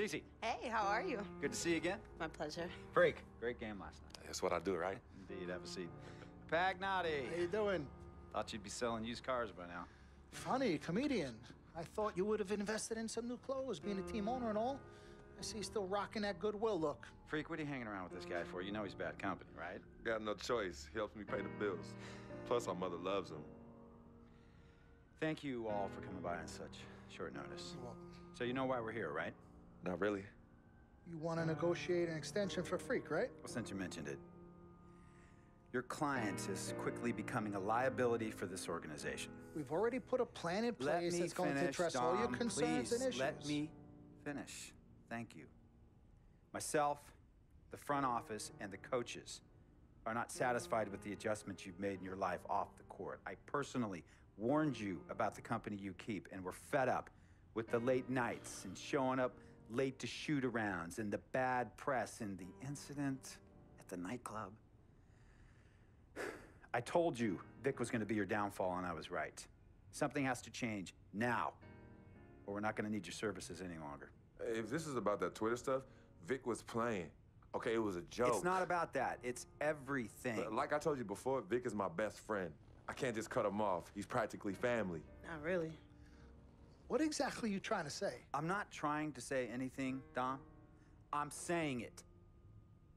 Cece. Hey, how are you? Good to see you again. My pleasure. Freak. Great game last night. That's what I do, right? Indeed. Have a seat. Pagnotti. How you doing? Thought you'd be selling used cars by now. Funny, comedian. I thought you would have invested in some new clothes, being a team owner and all. I see you still rocking that Goodwill look. Freak, what are you hanging around with this guy for? You know he's bad company, right? Got no choice. He helps me pay the bills. Plus, our mother loves him. Thank you all for coming by on such short notice. You're welcome. So you know why we're here, right? Not really. You want to negotiate an extension for Freak, right? Well, since you mentioned it, your client is quickly becoming a liability for this organization. We've already put a plan in place that's going to address all your concerns please, and issues. Let me finish. Thank you. Myself, the front office, and the coaches are not satisfied with the adjustments you've made in your life off the court. I personally warned you about the company you keep, and we're fed up with the late nights and showing up late to shoot-arounds and the bad press and the incident at the nightclub. I told you Vic was going to be your downfall, and I was right. Something has to change now, or we're not going to need your services any longer. If this is about that Twitter stuff, Vic was playing. Okay, it was a joke. It's not about that. It's everything. Like I told you before, Vic is my best friend. I can't just cut him off. He's practically family. Not really. What exactly are you trying to say? I'm not trying to say anything, Dom. I'm saying it.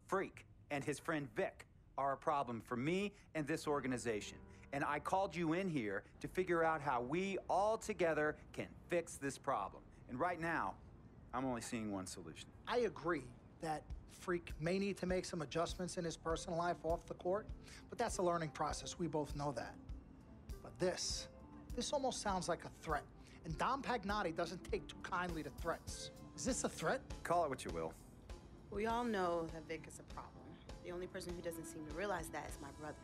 Freak and his friend Vic are a problem for me and this organization. And I called you in here to figure out how we all together can fix this problem. And right now, I'm only seeing one solution. I agree that Freak may need to make some adjustments in his personal life off the court, but that's a learning process. We both know that. But this almost sounds like a threat. And Dom Pagnotti doesn't take too kindly to threats. Is this a threat? Call it what you will. We all know that Vic is a problem. The only person who doesn't seem to realize that is my brother.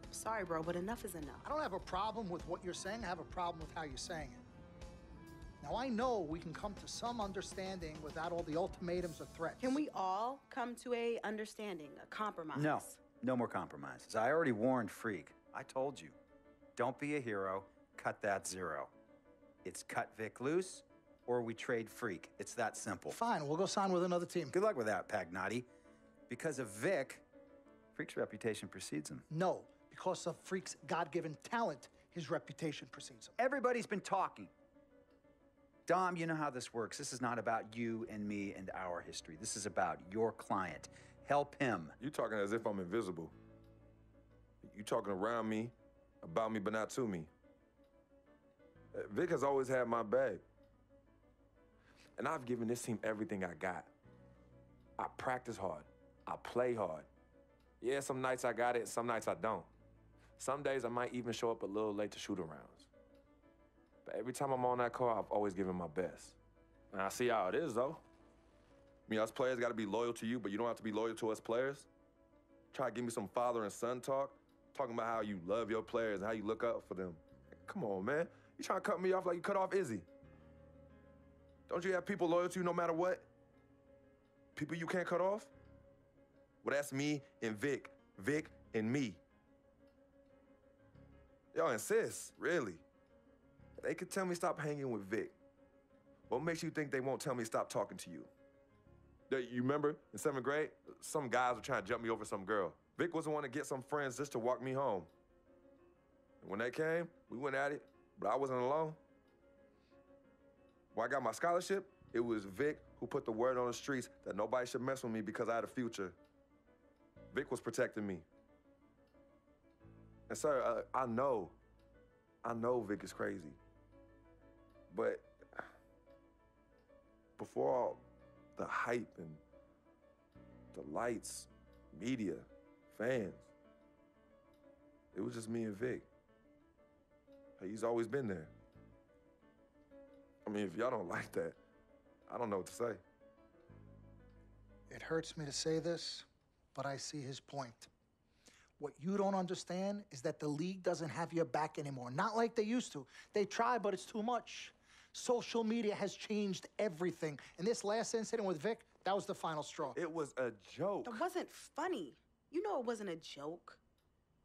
I'm sorry, bro, but enough is enough. I don't have a problem with what you're saying. I have a problem with how you're saying it. Now, I know we can come to some understanding without all the ultimatums or threats. Can we all come to a understanding, a compromise? No, no more compromises. I already warned Freak. I told you. Don't be a hero. Cut that zero. It's cut Vic loose, or we trade Freak. It's that simple. Fine, we'll go sign with another team. Good luck with that, Pagnotti. Because of Vic, Freak's reputation precedes him. No, because of Freak's God-given talent, his reputation precedes him. Everybody's been talking. Dom, you know how this works. This is not about you and me and our history. This is about your client. Help him. You talking as if I'm invisible. You talking around me, about me, but not to me. Vic has always had my back. And I've given this team everything I got. I practice hard. I play hard. Yeah, some nights I got it, some nights I don't. Some days I might even show up a little late to shoot-arounds. But every time I'm on that court, I've always given my best. And I see how it is, though. I mean, us players got to be loyal to you, but you don't have to be loyal to us players. Try to give me some father and son talk, talking about how you love your players and how you look up for them. Come on, man. You trying to cut me off like you cut off Izzy. Don't you have people loyal to you no matter what? People you can't cut off? Well, that's me and Vic. Vic and me. Y'all insist, really. They could tell me stop hanging with Vic. What makes you think they won't tell me stop talking to you? You remember in 7th grade, some guys were trying to jump me over some girl. Vic was the one to get some friends just to walk me home. And when they came, we went at it, but I wasn't alone. When I got my scholarship, it was Vic who put the word on the streets that nobody should mess with me because I had a future. Vic was protecting me. And sir, I know Vic is crazy. But before all the hype and the lights, media, fans, it was just me and Vic. He's always been there. I mean, if y'all don't like that, I don't know what to say. It hurts me to say this, but I see his point. What you don't understand is that the league doesn't have your back anymore. Not like they used to. They try, but it's too much. Social media has changed everything. And this last incident with Vic, that was the final straw. It was a joke. It wasn't funny. You know it wasn't a joke.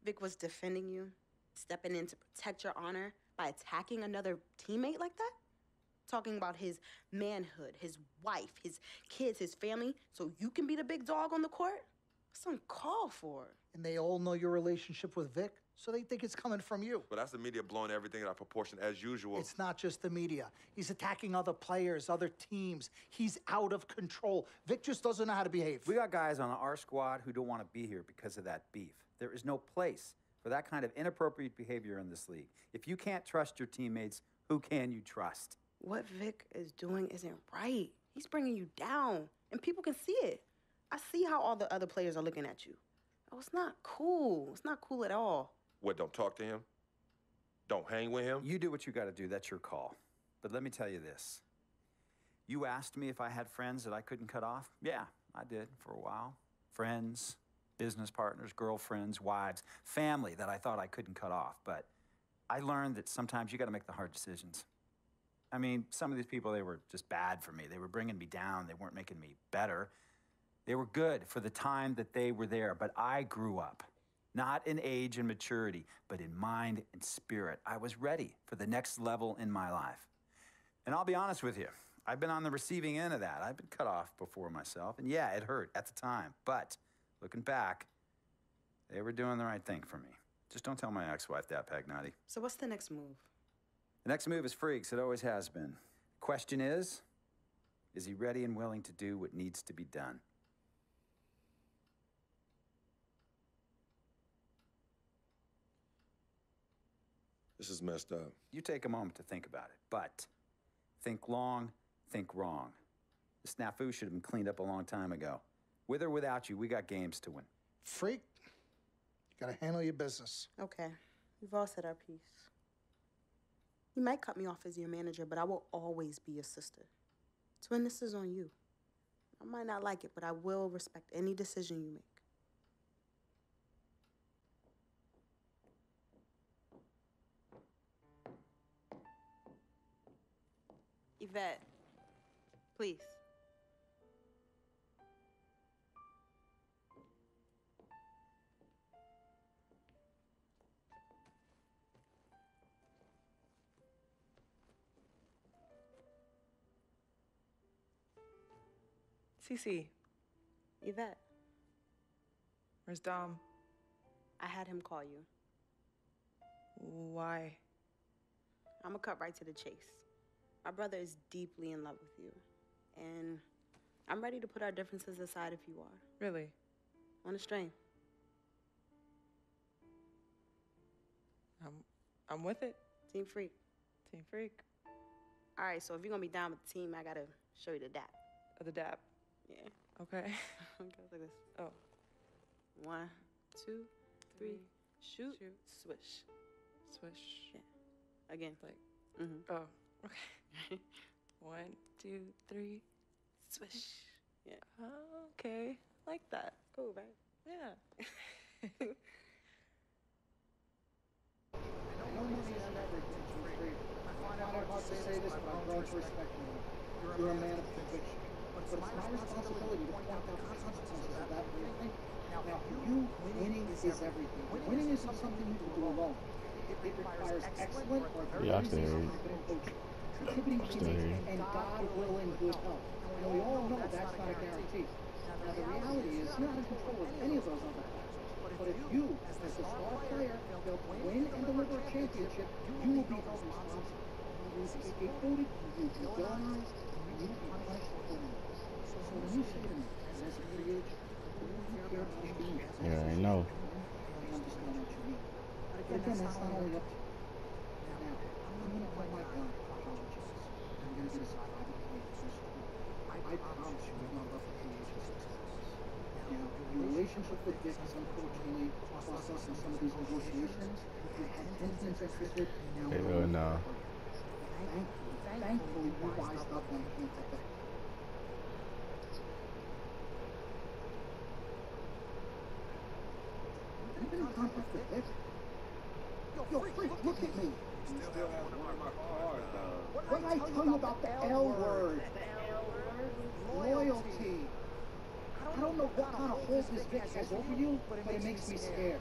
Vic was defending you, stepping in to protect your honor by attacking another teammate like that. talking about his manhood, his wife, his kids, his family, so you can be the big dog on the court? That's uncalled for. And they all know your relationship with Vic, so they think it's coming from you. But that's the media blowing everything out of proportion as usual. It's not just the media. He's attacking other players, other teams. He's out of control. Vic just doesn't know how to behave. We got guys on our squad who don't want to be here because of that beef. There is no place for that kind of inappropriate behavior in this league. If you can't trust your teammates, who can you trust? What Vic is doing isn't right. He's bringing you down, and people can see it. I see how all the other players are looking at you. Oh, it's not cool. It's not cool at all. What, don't talk to him? Don't hang with him? You do what you got to do. That's your call. But let me tell you this. You asked me if I had friends that I couldn't cut off? Yeah, I did for a while. Friends, business partners, girlfriends, wives, family that I thought I couldn't cut off. But I learned that sometimes you got to make the hard decisions. I mean, some of these people, they were just bad for me. They were bringing me down. They weren't making me better. They were good for the time that they were there, but I grew up. Not in age and maturity, but in mind and spirit. I was ready for the next level in my life. And I'll be honest with you, I've been on the receiving end of that. I've been cut off before myself, and yeah, it hurt at the time. But looking back, they were doing the right thing for me. Just don't tell my ex-wife that, Pagnotti. So what's the next move? The next move is Freaks. It always has been. Question is he ready and willing to do what needs to be done? This is messed up. You take a moment to think about it, but think long, think wrong. The snafu should have been cleaned up a long time ago. With or without you, we got games to win. Freak, you gotta handle your business. Okay, we've all said our piece. You might cut me off as your manager, but I will always be your sister. Twin, this is on you. I might not like it, but I will respect any decision you make. Yvette, please. Cece, Yvette, where's Dom? I had him call you. Why? I'm gonna cut right to the chase. My brother is deeply in love with you, and I'm ready to put our differences aside if you are. Really? On a string. I'm with it. Team Freak. Team Freak. All right, so if you're gonna be down with the team, I gotta show you the dap. The dap. Yeah. Okay. Okay, it's like this. Oh. 1, 2, 3, shoot, Shoot. swish. Swish. Yeah. Again. Like, Mm-hmm. oh, okay. 1, 2, 3, Swish. Yeah. oh, okay. Like that. Cool, right? Yeah. You're a man of conviction. But it's my responsibility to point out the consequences of that very thing. Now, for you, winning is everything. Winning isn't something you can do alone. It requires excellent or very competent coaching, contributing teammates, and God willing good health. And we all know that's not a guarantee. Now, the reality is you're not in control of any of those other factors. But if you, as the star player, fail to win and deliver a championship, you will be held responsible. You will be scapegoated, you will be villainized, and you will be punished accordingly. So when you say to me, as a free agent, you care about your team. Yeah, I know. I understand what you mean. But again, that's not only up to you. Now, I'm going to put my gun and apologize. I'm going to get us a private play position. I promise you, I'm not love for free agents. Now, your relationship with Dick has unfortunately cost us in some of these negotiations. We had 10 things interested, now Hey, we're no. Thankfully, you wised up when it came to Dick. Have you been in contact with Dick? Yo, Freak, look at me. You still have one of my cars, though. What did I tell you about the L word? Loyalty. I don't know what kind of hold this Vic has over you, but it makes me scared.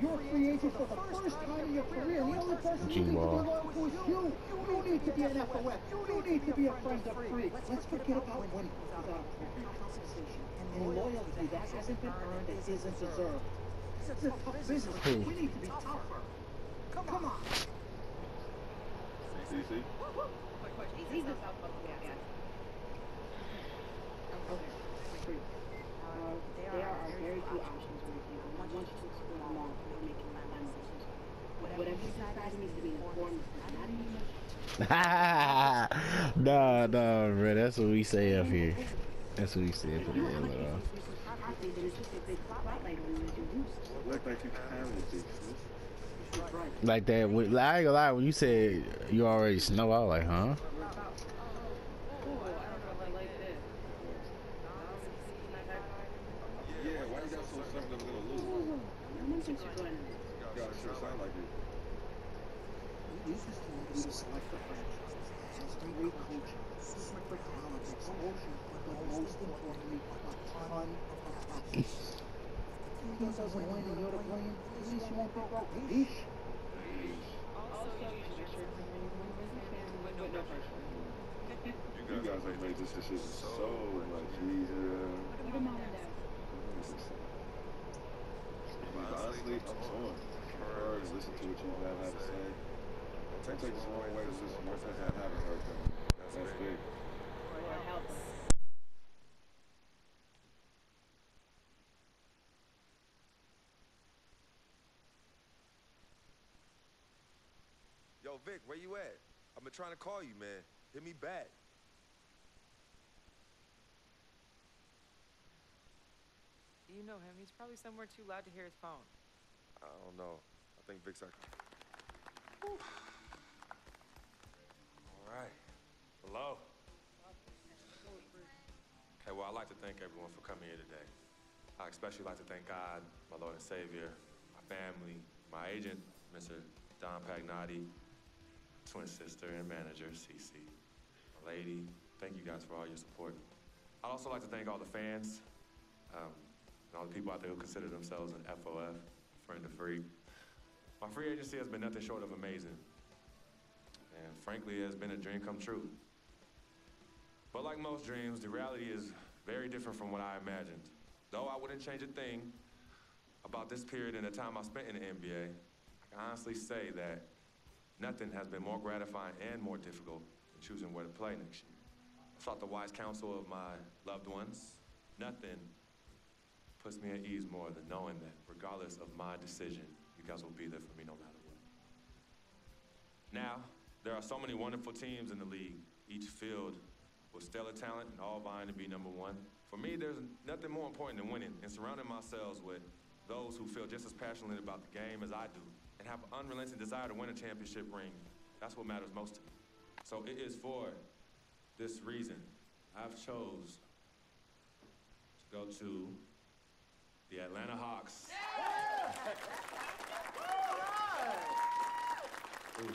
You're a free agent for the first time in your career. The only person you need to be loyal to is you. You need to be an FOF. You need to be a friend of free. Let's forget about winning without compensation and loyalty that hasn't been earned and isn't deserved. It's a tough business. We need to be tougher. Come on. CC? He's a South Buffalo guy. Okay. Free. There are very few options right now. I want you to explore more before making my final decision. Whatever you decide needs to be informed. Not even No, bro. That's what we say up here. That's what we say up here. Like that. I ain't gonna lie. When you said you already snow, I was like, huh? Yeah, why you got so simple I'm gonna lose? God, sure sound like it. This is the way to select the franchise. It's great coaching, super talented, promotion, but most importantly, a ton of practice. If the team doesn't win and you're to blame, at least you won't be broke. Yeesh. You guys have made this decision so much easier. Honestly, I'm torn. I've heard and listened to what you have had to say. Don't take this the wrong way. This is one thing I haven't heard from you. That's big. Yo, Vic, where you at? I've been trying to call you, man. Hit me back. You know him. He's probably somewhere too loud to hear his phone. I don't know. I think Vic's like... All right. Hello. Okay, well, I'd like to thank everyone for coming here today. I especially like to thank God, my Lord and Savior, my family, my agent, Mr. Don Pagnotti, twin sister and manager, Cece, my lady. Thank you guys for all your support. I'd also like to thank all the fans, and all the people out there who consider themselves an FOF, friend of free. My free agency has been nothing short of amazing. And frankly, it has been a dream come true. But like most dreams, the reality is very different from what I imagined. Though I wouldn't change a thing about this period and the time I spent in the NBA, I can honestly say that nothing has been more gratifying and more difficult than choosing where to play next year. I sought the wise counsel of my loved ones. Nothing puts me at ease more than knowing that regardless of my decision, you guys will be there for me no matter what. Now, there are so many wonderful teams in the league, each filled with stellar talent and all vying to be number one. For me, there's nothing more important than winning and surrounding myself with those who feel just as passionately about the game as I do and have an unrelenting desire to win a championship ring. That's what matters most to me. So it is for this reason I've chose to go to the Atlanta Hawks. Ooh.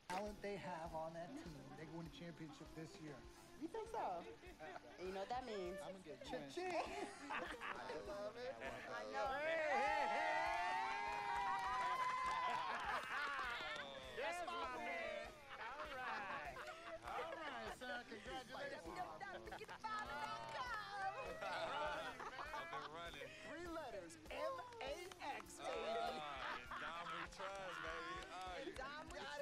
Talent they have on that team, they win a championship this year. You think so? And you know what that means? I'm gonna get cha-ching. I love it. I know. Yes, my man. All right, son. Congratulations. I've been running. 3 letters, M-A-X, baby. Dom we trust, baby. Dom, we trust.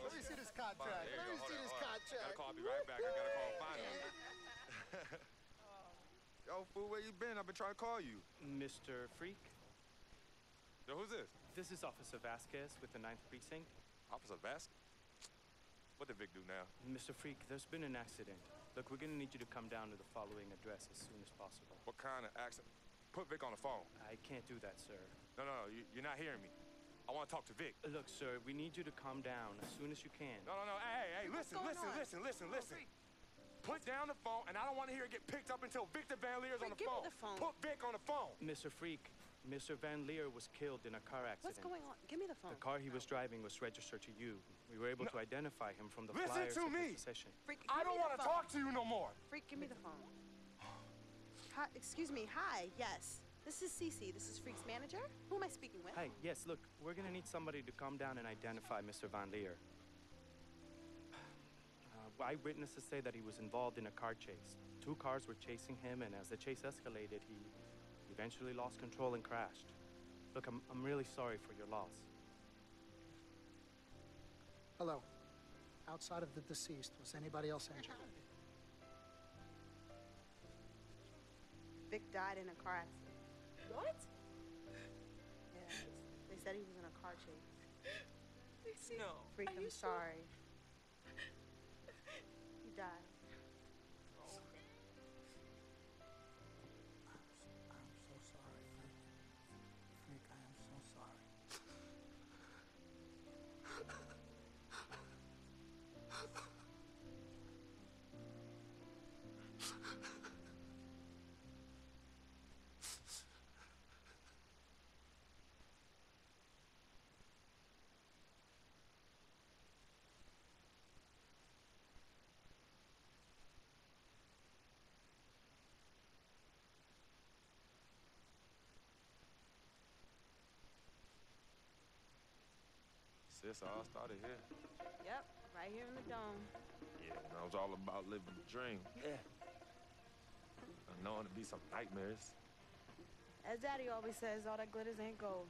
Let me see this contract. Let me see this contract. Gotta call, I'll be right back. I gotta call finally. Yo, fool, where you been? I've been trying to call you. Mr. Freak, Yo, who's this? this is Officer Vasquez with the 9th Precinct. Officer Vasquez? What did Vic do now? Mr. Freak, there's been an accident. Look, we're gonna need you to come down to the following address as soon as possible. What kind of accident? Put Vic on the phone. I can't do that, sir. No, you're not hearing me. I want to talk to Vic. Look, sir, we need you to calm down as soon as you can. No. Hey, listen. Put down the phone, and I don't want to hear it get picked up until Victor Van Leer's on the Give me phone. the phone. Put Vic on the phone. Mr. Freak, Mr. Van Leer was killed in a car accident. What's going on? Give me the phone. The car he was driving was registered to you. We were able to identify him from the Listen flyers to of me. his possession. Freak, I give don't me the want to phone. talk to you no more. Freak, give me the phone. Hi, excuse me. Hi. Yes. This is Cece. This is Freak's manager. Who am I speaking with? Hi, yes, look, we're gonna need somebody to come down and identify Mr. Van Leer. Eyewitnesses say that he was involved in a car chase. 2 cars were chasing him, and as the chase escalated, he eventually lost control and crashed. Look, I'm really sorry for your loss. Hello. Outside of the deceased, was anybody else injured? Vic died in a car accident. What? Yeah. They said he was in a car chase. No. Freak, Are I'm you sure? sorry. He died. I'm so sorry, Freak. Freak, I am so sorry. Sis, all started here. Yep, right here in the dome. Yeah, and I was all about living the dream. Yeah. I know it'd be some nightmares. As Daddy always says, all that glitters ain't gold.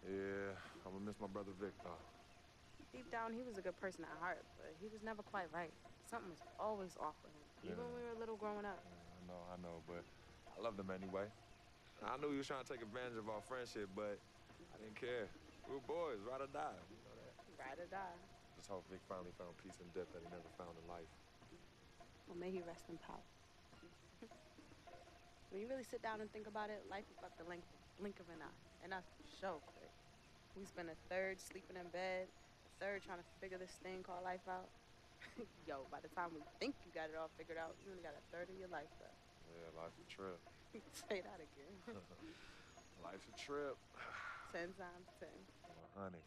Yeah, I'm gonna miss my brother Vic, though. Deep down, he was a good person at heart, but he was never quite right. Something was always off with him, even when we were little growing up. I know, but I loved him anyway. I knew he was trying to take advantage of our friendship, but I didn't care. We were boys, ride or die. You know that. Ride or die. Just hope Vic finally found peace in death that he never found in life. Well, may he rest in power. When you really sit down and think about it, life is about the blink of an eye. And that's for sure quick. We spend a third sleeping in bed, a third trying to figure this thing called life out. Yo, by the time we think you got it all figured out, you only got a third of your life left. Yeah, life's a trip. Say that again. Life's a trip. 10 times 10. Oh, honey.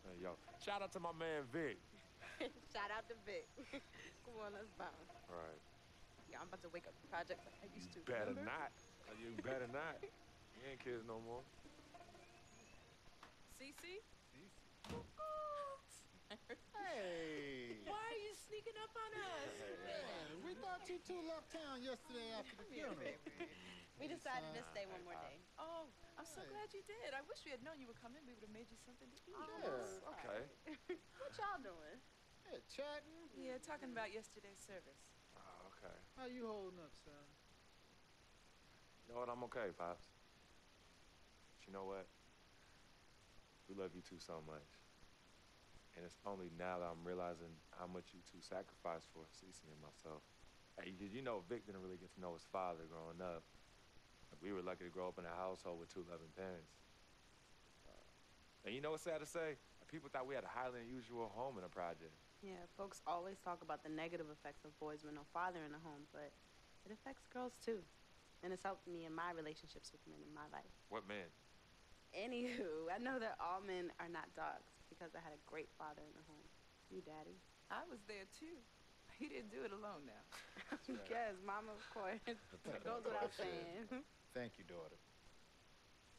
Hey, yo, shout out to my man Vic. Shout out to Vic. Come on, let's bounce. All right. Yeah, I'm about to wake up the project like I used to. Better remember? not. You better not. You ain't kids no more. Cece? Hey! Why are you sneaking up on us? Man, we thought you two left town yesterday after the funeral. We decided to stay one more day. Oh, I'm so glad you did. I wish we had known you were coming. We would have made you something to eat. Yeah. Okay. What y'all doing? Yeah, chatting. Yeah, talking about yesterday's service. Oh, okay. How you holding up, son? You know what? I'm okay, Pops. But you know what? We love you two so much. And it's only now that I'm realizing how much you two sacrificed for Cece and myself. Hey, you know Vic didn't really get to know his father growing up. We were lucky to grow up in a household with 2 loving parents. And you know what's sad to say? People thought we had a highly unusual home in a project. Yeah, folks always talk about the negative effects of boys with no father in the home, but it affects girls too. And it's helped me in my relationships with men in my life. What man? Anywho, I know that all men are not dogs because I had a great father in the home. You, Daddy. I was there too. He didn't do it alone now. Yes, Mama, of course. It goes without saying. Thank you, daughter.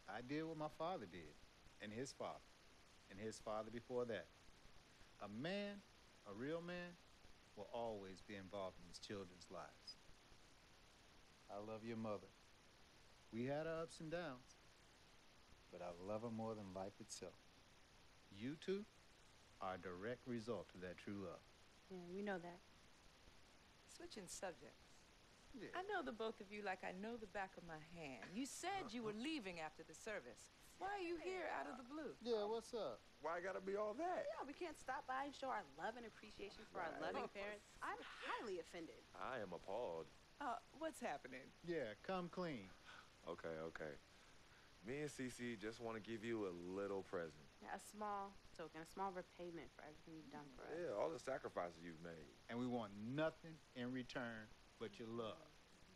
I did what my father did, and his father, and his father before that. A man, a real man, will always be involved in his children's lives. I love your mother. We had our ups and downs, but I love her more than life itself. You two are a direct result of that true love. Yeah, we know that. Switching subjects. Yeah. I know the both of you like I know the back of my hand. You said you were leaving after the service. Why are you here out of the blue? Yeah, what's up? Why gotta be all that? Yeah, we can't stop by and show our love and appreciation for our loving parents. I'm highly offended. I am appalled. What's happening? Yeah, come clean. Okay. Me and Cece just want to give you a little present. Yeah, a small token, a small repayment for everything you've done for us. Yeah, all the sacrifices you've made. And we want nothing in return but your love.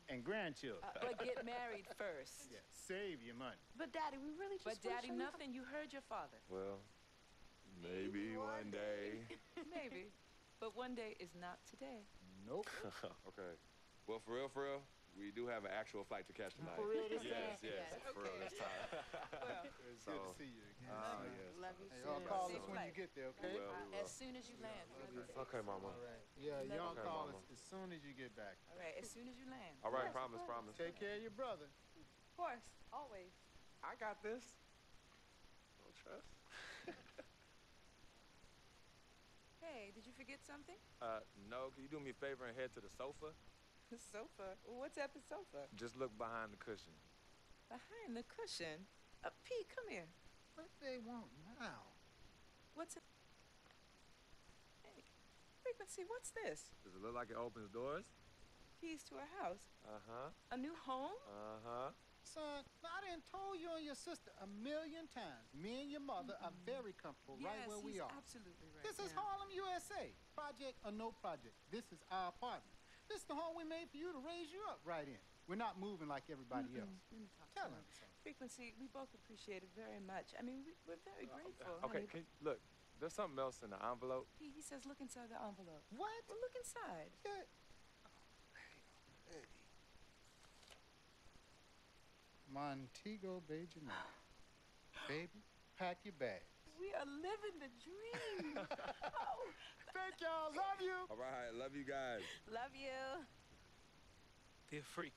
And grandchildren. But get married first. Yeah, save your money. But Daddy, we really just But wanna Daddy, show you nothing. You heard your father. Well, maybe one day. Maybe. But one day is not today. Nope. Okay. Well, for real, we do have an actual flight to catch tonight. For real this Yes, time? yes, for real this time. Well, It's good to see you again. Oh, yes. Love you Hey, too. y'all call Safe us when you flight. get there, We okay? will, we will. as soon as you land. Okay, Mama. All right. Yeah, y'all Okay, call Mama. us as soon as you get back. All right, as soon as you land. All right, promise. Take care of your brother. Of course, always. I got this. No trust. Hey, did you forget something? No, can you do me a favor and head to the sofa? The sofa? What's at the sofa? Just look behind the cushion. Behind the cushion? Pete, come here. What they want now? What's it? Hey, Frequency, what's this? Does it look like it opens doors? Keys to a house? Uh-huh. A new home? Uh-huh. Son, I done told you and your sister 1,000,000 times. Me and your mother are very comfortable right where we he's are. absolutely right. This is Harlem, USA. Project or no project. This is our apartment. This is the home we made for you to raise you up right in. We're not moving like everybody else. Tell him. Frequency, we both appreciate it very much. I mean, we're very grateful. Okay, honey. look, there's something else in the envelope. He says look inside the envelope. What? Well, look inside. Yeah. Montego Bay, Jamaica. Baby, pack your bags. We are living the dream. Oh, Thank y'all. Love you. All right, love you guys. love you. Dear Freak,